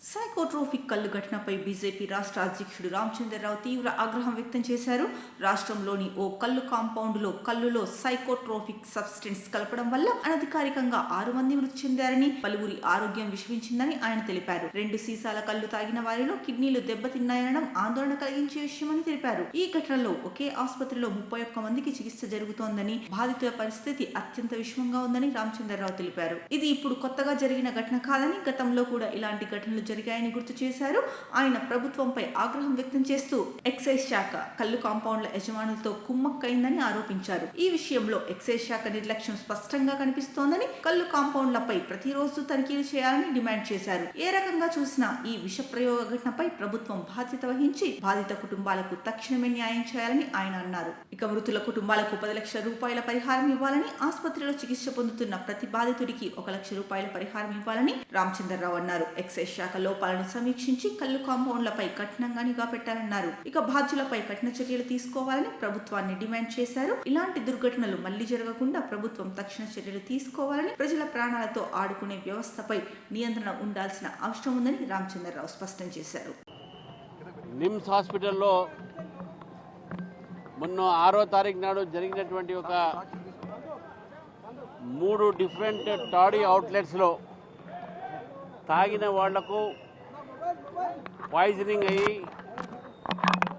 Psychotropic కల్లు ఘటనపై BJP రాష్ట్ర అధ్యక్షుడు రామచంద్రరావు తీవ్ర ఆగ్రహం వ్యక్తం చేశారు. రాష్ట్రంలోని ఓ కల్లు కాంపౌండ్లో కల్లులో సైకోట్రోపిక్ సబ్స్టెన్స్ కలపడం వల్ల అనధికారికంగా 6 మంది మృతి చెందారని, పలువురి ఆరోగ్యం విషమించిందని ఆయన తెలిపారు. 2 సీసాల కల్లు తాగిన వారిలో కిడ్నీలు దెబ్బతిన్నాయనడం ఆందోళన కలిగించే విషయమని తెలిపారు. ఈ ఘటనలో ఒకే ఆసుపత్రిలో 31 మందికి చికిత్స జరుగుతోందని, బాధితుల పరిస్థితి అత్యంత విషమంగా ఉందని రామచంద్రరావు తెలిపారు. ఇది ఇప్పుడు కొత్తగా జరిగిన ఘటన కాదని, గతంలో కూడా ఇలాంటి ఘటనలు జరిగాయని గుర్తు చేశారు. ఆయన ప్రభుత్వంపై ఆగ్రహం వ్యక్తం చేస్తూ ఎక్సైజ్ శాఖ కల్లు కాంపౌండ్ల యజమానులతో కుమ్మక్కైందని ఆరోపించారు. ఈ విషయంలో ఎక్సైజ్ శాఖ నిర్లక్ష్యం స్పష్టంగా కనిపిస్తోందని, కల్లు కాంపౌండ్లపై ప్రతిరోజు తనిఖీలు చేయాలని డిమాండ్ చేశారు. ఏ రకంగా చూసినా ఈ విష ప్రయోగ ఘటనపై ప్రభుత్వం బాధ్యత వహించి బాధిత కుటుంబాలకు తక్షణమే న్యాయం చేయాలని ఆయన అన్నారు. ఇక మృతుల కుటుంబాలకు 10 లక్షల రూపాయల పరిహారం ఇవ్వాలని, ఆసుపత్రిలో చికిత్స పొందుతున్న ప్రతి బాధితుడికి 1 లక్ష రూపాయల పరిహారం ఇవ్వాలని రామచంద్రరావు అన్నారు. ఎక్సైజ్ శాఖ లోపాలను సమీక్షించి కల్లు కాంపౌండ్లపై కఠినంగా నిఘా పెట్టాలన్నారు. ఇక బాధ్యులపై కఠిన చర్యలు తీసుకోవాలని ప్రభుత్వాన్ని డిమాండ్ చేశారు. ఇలాంటి దుర్ఘటనలు మళ్లీ జరగకుండా ప్రభుత్వం తక్షణ చర్యలు తీసుకోవాలని, ప్రజల ప్రాణాలతో ఆడుకునే వ్యవస్థపై నియంత్రణ ఉండాల్సిన అవసరం ఉందని రామచంద్రరావు స్పష్టం చేశారు. నిమ్స్ హాస్పిటల్లో మొన్న 6వ తారీఖు నాడు జరిగినటువంటి ఒక 3 డిఫరెంట్ టాడీ అవుట్లెట్స్లో తాగిన వాళ్లకు పాయిజనింగ్ అయ్యి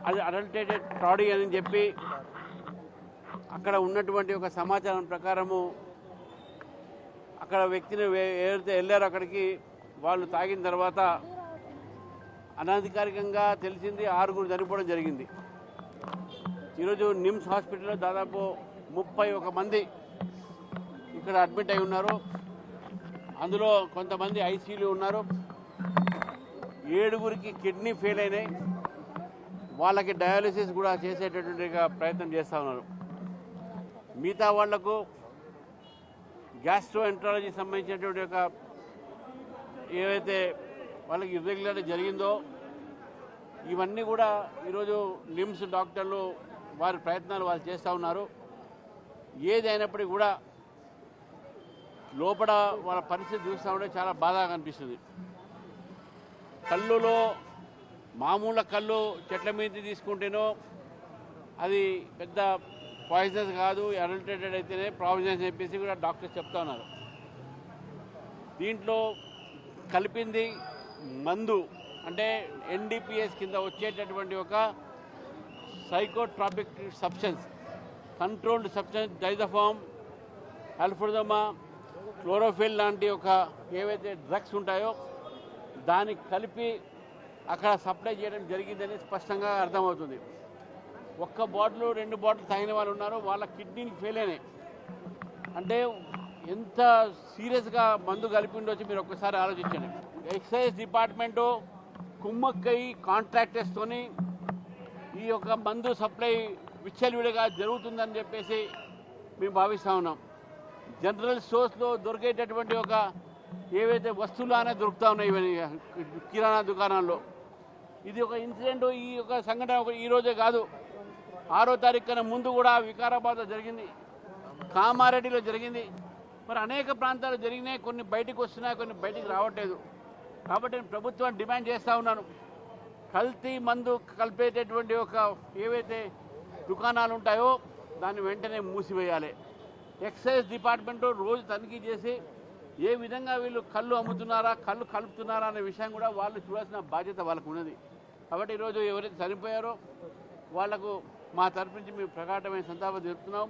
అది అడల్టేటెడ్ టాడీ అని చెప్పి అక్కడ ఉన్నటువంటి ఒక సమాచారం ప్రకారము అక్కడ వ్యక్తిని ఎవరైతే వెళ్ళారో అక్కడికి వాళ్ళు తాగిన తర్వాత అనధికారికంగా తెలిసింది 6 చనిపోవడం జరిగింది. ఈరోజు నిమ్స్ హాస్పిటల్లో దాదాపు 31 మంది ఇక్కడ అడ్మిట్ అయి ఉన్నారు. అందులో కొంతమంది ఐసీయూలో ఉన్నారు. 7గురికి కిడ్నీ ఫెయిల్ అయినాయి. వాళ్ళకి డయాలిసిస్ కూడా చేసేటటువంటి ప్రయత్నం చేస్తూ ఉన్నారు. మిగతా వాళ్లకు గ్యాస్ట్రోఎంట్రాలజీ సంబంధించినటువంటి ఒక ఏవైతే వాళ్ళకి ఇర్రెగ్యులర్ జరిగిందో ఇవన్నీ కూడా ఈరోజు నిమ్స్ డాక్టర్లు వారి ప్రయత్నాలు వాళ్ళు చేస్తూ ఉన్నారు. ఏది అయినప్పటికీ కూడా లోపల వాళ్ళ పరిస్థితి చూస్తూ ఉంటే చాలా బాధగా అనిపిస్తుంది. కల్లులో మామూలు కళ్ళు చెట్ల మీద తీసుకుంటేనో అది పెద్ద పాయిజనస్ కాదు, అడల్టరేటెడ్ అయితేనే ప్రావిజన్స్ చెప్పేసి కూడా డాక్టర్స్ చెప్తా ఉన్నారు. దీంట్లో కలిపింది మందు అంటే ఎన్డీపీఎస్ కింద వచ్చేటటువంటి ఒక psychotropic substance, controlled substance, డైజోఫామ్, అల్ఫోర్దమా, chlorophyll లాంటి ఒక ఏవైతే డ్రగ్స్ ఉంటాయో దానికి కలిపి అక్కడ సప్లై చేయడం జరిగిందని స్పష్టంగా అర్థమవుతుంది. 1 బాటిల్ 2 బాటిల్ తాగిన వాళ్ళు ఉన్నారు, వాళ్ళ కిడ్నీలు ఫెయిల్ అయినాయి. అంటే ఎంత సీరియస్గా మందు కలిపి ఉండొచ్చు మీరు ఒక్కసారి ఆలోచించండి. ఎక్సైజ్ డిపార్ట్మెంటు కుమ్మక్కయి కాంట్రాక్టర్స్తోని ఈ యొక్క మందు సప్లై విచ్చలవిడిగా జరుగుతుందని చెప్పేసి మేము భావిస్తూ ఉన్నాం. జనరల్ స్టోర్స్లో దొరికేటటువంటి ఒక ఏవైతే వస్తువులు అనేది దొరుకుతూ ఉన్నాయి ఇవన్నీ కిరాణా దుకాణాల్లో. ఇది ఒక ఇన్సిడెంట్, ఈ యొక్క సంఘటన ఈరోజే కాదు, 6వ తారీఖు కన్నా ముందు కూడా వికారాబాద్లో జరిగింది, కామారెడ్డిలో జరిగింది, మరి అనేక ప్రాంతాలు జరిగినాయి. కొన్ని బయటకు వస్తున్నాయి, కొన్ని బయటికి రావట్లేదు. కాబట్టి నేను ప్రభుత్వాన్ని డిమాండ్ చేస్తూ ఉన్నాను, కల్తీ మందు కలిపేటటువంటి ఒక ఏవైతే దుకాణాలు ఉంటాయో దాన్ని వెంటనే మూసివేయాలి. ఎక్సైజ్ డిపార్ట్మెంటు రోజు తనిఖీ చేసి ఏ విధంగా వీళ్ళు కళ్ళు అమ్ముతున్నారా, కళ్ళు కలుపుతున్నారా అనే విషయం కూడా వాళ్ళు చూడాల్సిన బాధ్యత వాళ్ళకు ఉన్నది. కాబట్టి ఈరోజు ఎవరైతే చనిపోయారో వాళ్లకు మా తరపు నుంచి మేము ప్రకాటమైన సంతాపం తెలుపుతున్నాం.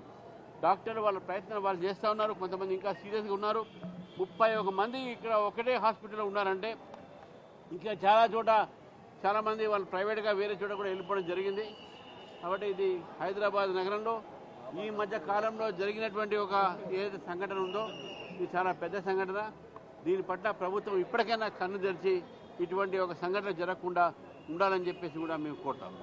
డాక్టర్లు వాళ్ళ ప్రయత్నం వాళ్ళు చేస్తూ ఉన్నారు. కొంతమంది ఇంకా సీరియస్గా ఉన్నారు. 31 మంది ఇక్కడ ఒకటే హాస్పిటల్లో ఉన్నారంటే ఇంకా చాలామంది వాళ్ళు ప్రైవేట్గా వేరే చోట కూడా వెళ్ళిపోవడం జరిగింది. కాబట్టి ఇది హైదరాబాద్ నగరంలో ఈ మధ్య కాలంలో జరిగినటువంటి ఒక ఏదైతే సంఘటన ఉందో ఇది చాలా పెద్ద సంఘటన. దీని పట్ల ప్రభుత్వం ఇప్పటికైనా కన్ను తెరిచి ఇటువంటి ఒక సంఘటన జరగకుండా ఉండాలని చెప్పేసి కూడా మేము కోరుతాం.